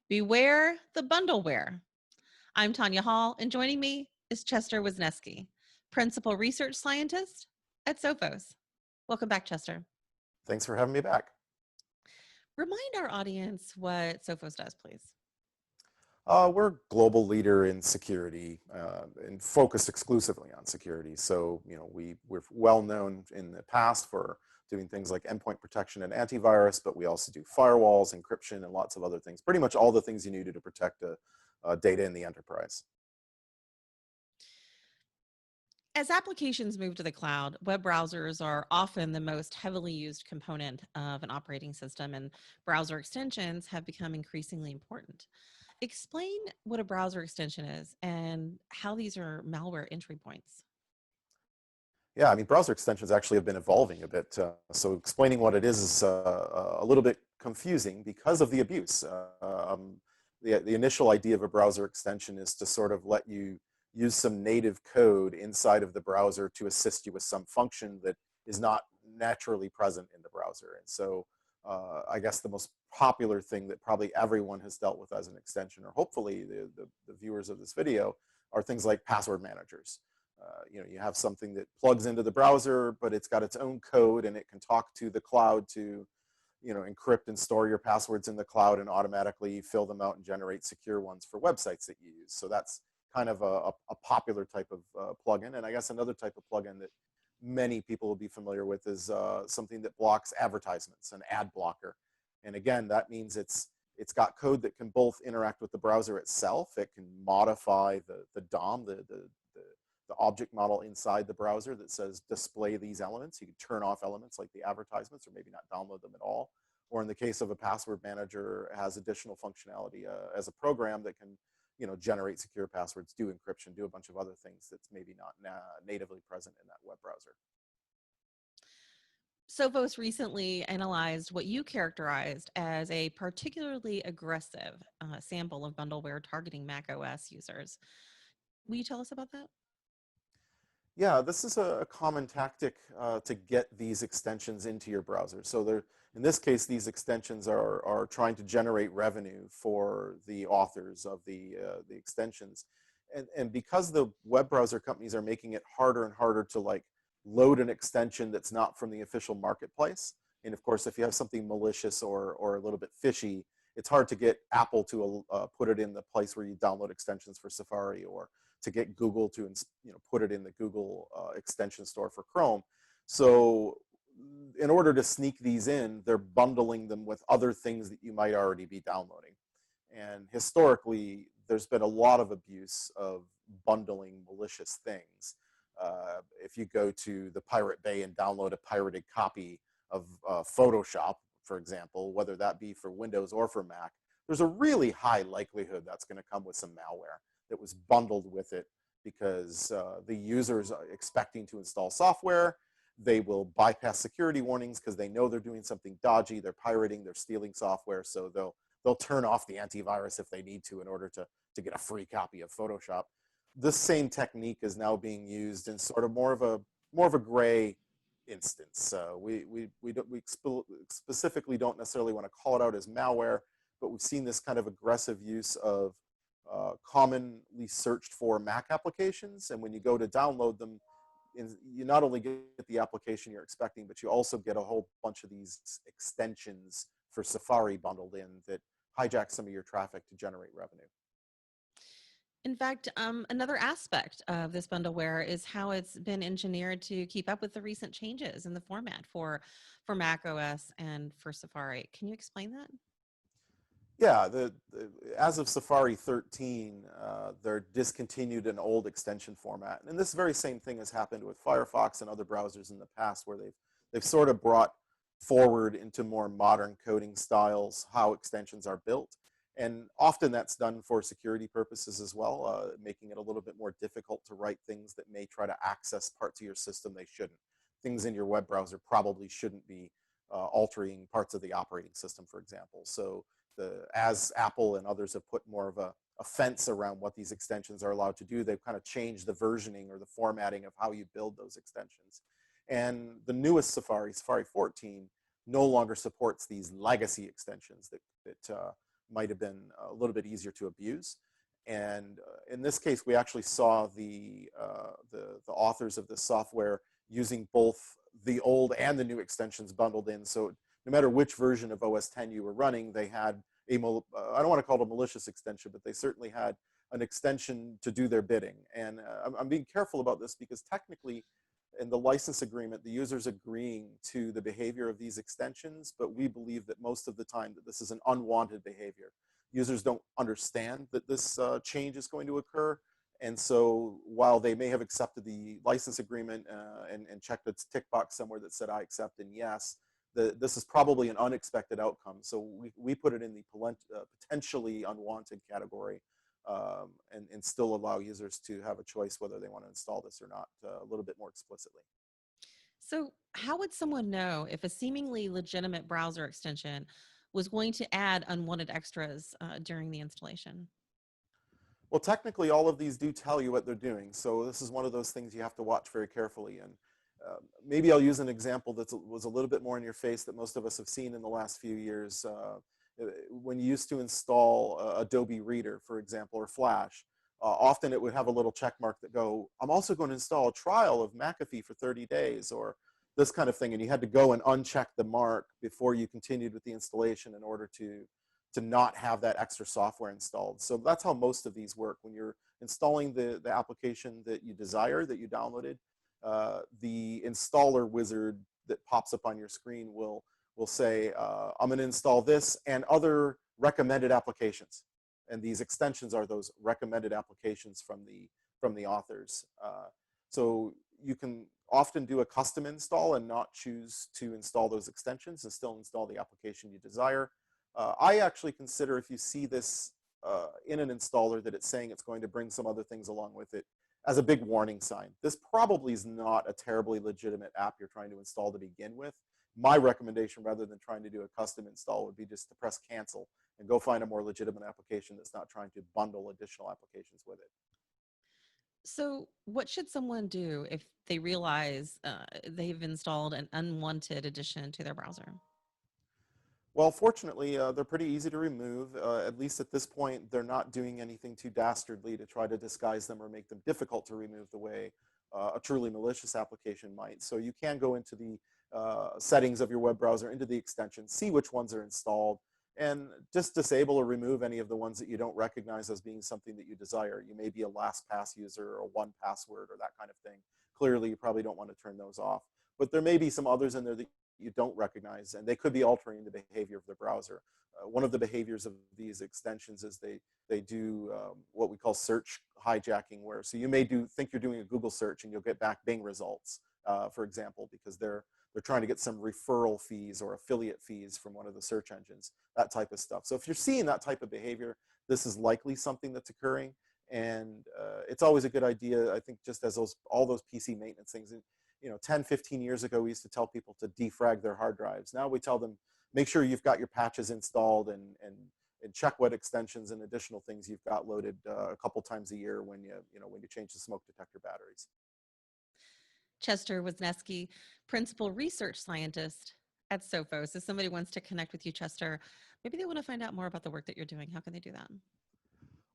Beware the bundleware. I'm Tonya Hall, and joining me is Chester Wisniewski, Principal Research Scientist at Sophos. Welcome back, Chester. Thanks for having me back. Remind our audience what Sophos does, please. We're a global leader in security and focused exclusively on security. So, we're well known in the past for doing things like endpoint protection and antivirus, but we also do firewalls, encryption, and lots of other things. Pretty much all the things you need to protect data in the enterprise. As applications move to the cloud, web browsers are often the most heavily used component of an operating system, and browser extensions have become increasingly important. Explain what a browser extension is and how these are malware entry points. Yeah, I mean, browser extensions actually have been evolving a bit. So explaining what it is a little bit confusing because of the abuse. The initial idea of a browser extension is to sort of let you use some native code inside of the browser to assist you with some function that is not naturally present in the browser. And so I guess the most popular thing that probably everyone has dealt with as an extension, or hopefully the viewers of this video, are things like password managers. You have something that plugs into the browser, but it's got its own code and it can talk to the cloud to, encrypt and store your passwords in the cloud and automatically fill them out and generate secure ones for websites that you use. So that's kind of a popular type of plugin. And I guess another type of plugin that many people will be familiar with is something that blocks advertisements, an ad blocker. And again, that means it's got code that can both interact with the browser itself. It can modify the DOM, the object model inside the browser that says display these elements. You can turn off elements like the advertisements or maybe not download them at all. Or in the case of a password manager, has additional functionality as a program that can generate secure passwords, do encryption, do a bunch of other things that's maybe not natively present in that web browser. Sophos recently analyzed what you characterized as a particularly aggressive sample of bundleware targeting macOS users. Will you tell us about that? Yeah, this is a common tactic to get these extensions into your browser. So in this case, these extensions are trying to generate revenue for the authors of the extensions. And because the web browser companies are making it harder and harder to load an extension that's not from the official marketplace, and of course, if you have something malicious or a little bit fishy, it's hard to get Apple to put it in the place where you download extensions for Safari, or to get Google to put it in the Google extension store for Chrome. So in order to sneak these in, they're bundling them with other things that you might already be downloading. And historically, there's been a lot of abuse of bundling malicious things. If you go to the Pirate Bay and download a pirated copy of Photoshop, for example, whether that be for Windows or for Mac, there's a really high likelihood that's going to come with some malware that was bundled with it, because the user's expecting to install software. They will bypass security warnings because they know they're doing something dodgy. They're pirating, they're stealing software, so they'll turn off the antivirus if they need to in order to get a free copy of Photoshop. This same technique is now being used in sort of more of a gray instance. We specifically don't necessarily want to call it out as malware, but we've seen this kind of aggressive use of commonly searched for Mac applications. And when you go to download them, you not only get the application you're expecting, but you also get a whole bunch of these extensions for Safari bundled in that hijack some of your traffic to generate revenue. In fact, another aspect of this bundleware is how it's been engineered to keep up with the recent changes in the format for macOS and for Safari. Can you explain that? Yeah, as of Safari 13, they're discontinued an old extension format. And this very same thing has happened with Firefox and other browsers in the past, where they've sort of brought forward into more modern coding styles how extensions are built. And often that's done for security purposes as well, making it a little bit more difficult to write things that may try to access parts of your system they shouldn't. Things in your web browser probably shouldn't be altering parts of the operating system, for example. So as Apple and others have put more of a fence around what these extensions are allowed to do, they've kind of changed the versioning or the formatting of how you build those extensions. And the newest Safari 14, no longer supports these legacy extensions that might have been a little bit easier to abuse. And in this case, we actually saw the authors of this software using both the old and the new extensions bundled in. So no matter which version of OS 10 you were running, they had I don't want to call it a malicious extension, but they certainly had an extension to do their bidding. And I'm being careful about this because technically in the license agreement, the user's agreeing to the behavior of these extensions, but we believe that most of the time that this is an unwanted behavior. Users don't understand that this change is going to occur. And so while they may have accepted the license agreement and checked its tick box somewhere that said I accept and yes, this is probably an unexpected outcome. So we put it in the potentially unwanted category and still allow users to have a choice whether they want to install this or not a little bit more explicitly. So, how would someone know if a seemingly legitimate browser extension was going to add unwanted extras during the installation? Well, technically, all of these do tell you what they're doing. So this is one of those things you have to watch very carefully. And maybe I'll use an example that was a little bit more in your face that most of us have seen in the last few years. When you used to install Adobe Reader, for example, or Flash, often it would have a little check mark that go, I'm also going to install a trial of McAfee for 30 days, or this kind of thing. And you had to go and uncheck the mark before you continued with the installation in order to not have that extra software installed. So that's how most of these work. When you're installing the application that you desire, that you downloaded, the installer wizard that pops up on your screen will say, I'm going to install this and other recommended applications. And these extensions are those recommended applications from the authors. So you can often do a custom install and not choose to install those extensions and still install the application you desire. I actually consider if you see this in an installer that it's saying it's going to bring some other things along with it as a big warning sign. This probably is not a terribly legitimate app you're trying to install to begin with. My recommendation, rather than trying to do a custom install, would be just to press cancel and go find a more legitimate application that's not trying to bundle additional applications with it. So, what should someone do if they realize they've installed an unwanted addition to their browser? Well, fortunately, they're pretty easy to remove. At least at this point, they're not doing anything too dastardly to try to disguise them or make them difficult to remove the way a truly malicious application might. So you can go into the settings of your web browser, into the extensions, see which ones are installed, and just disable or remove any of the ones that you don't recognize as being something that you desire. You may be a LastPass user or 1Password or that kind of thing. Clearly, you probably don't want to turn those off. But there may be some others in there that you don't recognize, and they could be altering the behavior of the browser. One of the behaviors of these extensions is they do what we call search hijacking, where so you may think you're doing a Google search and you'll get back Bing results, for example, because they're trying to get some referral fees or affiliate fees from one of the search engines, that type of stuff. So if you're seeing that type of behavior, this is likely something that's occurring. And it's always a good idea, I think, just as all those PC maintenance things. 10, 15 years ago, we used to tell people to defrag their hard drives. Now we tell them, make sure you've got your patches installed and check what extensions and additional things you've got loaded a couple times a year when you change the smoke detector batteries. Chester Wisniewski, Principal Research Scientist at Sophos. If somebody wants to connect with you, Chester, maybe they want to find out more about the work that you're doing. How can they do that?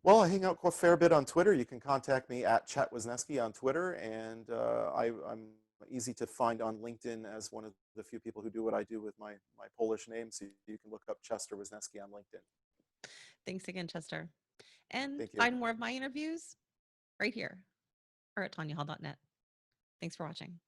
Well, I hang out quite a fair bit on Twitter. You can contact me at @Wisniewski on Twitter, and I'm easy to find on LinkedIn as one of the few people who do what I do with my Polish name, so you can look up Chester Wisniewski on LinkedIn. Thanks again, Chester. And Thank you. find more of my interviews right here or at tonyahall.net. Thanks for watching.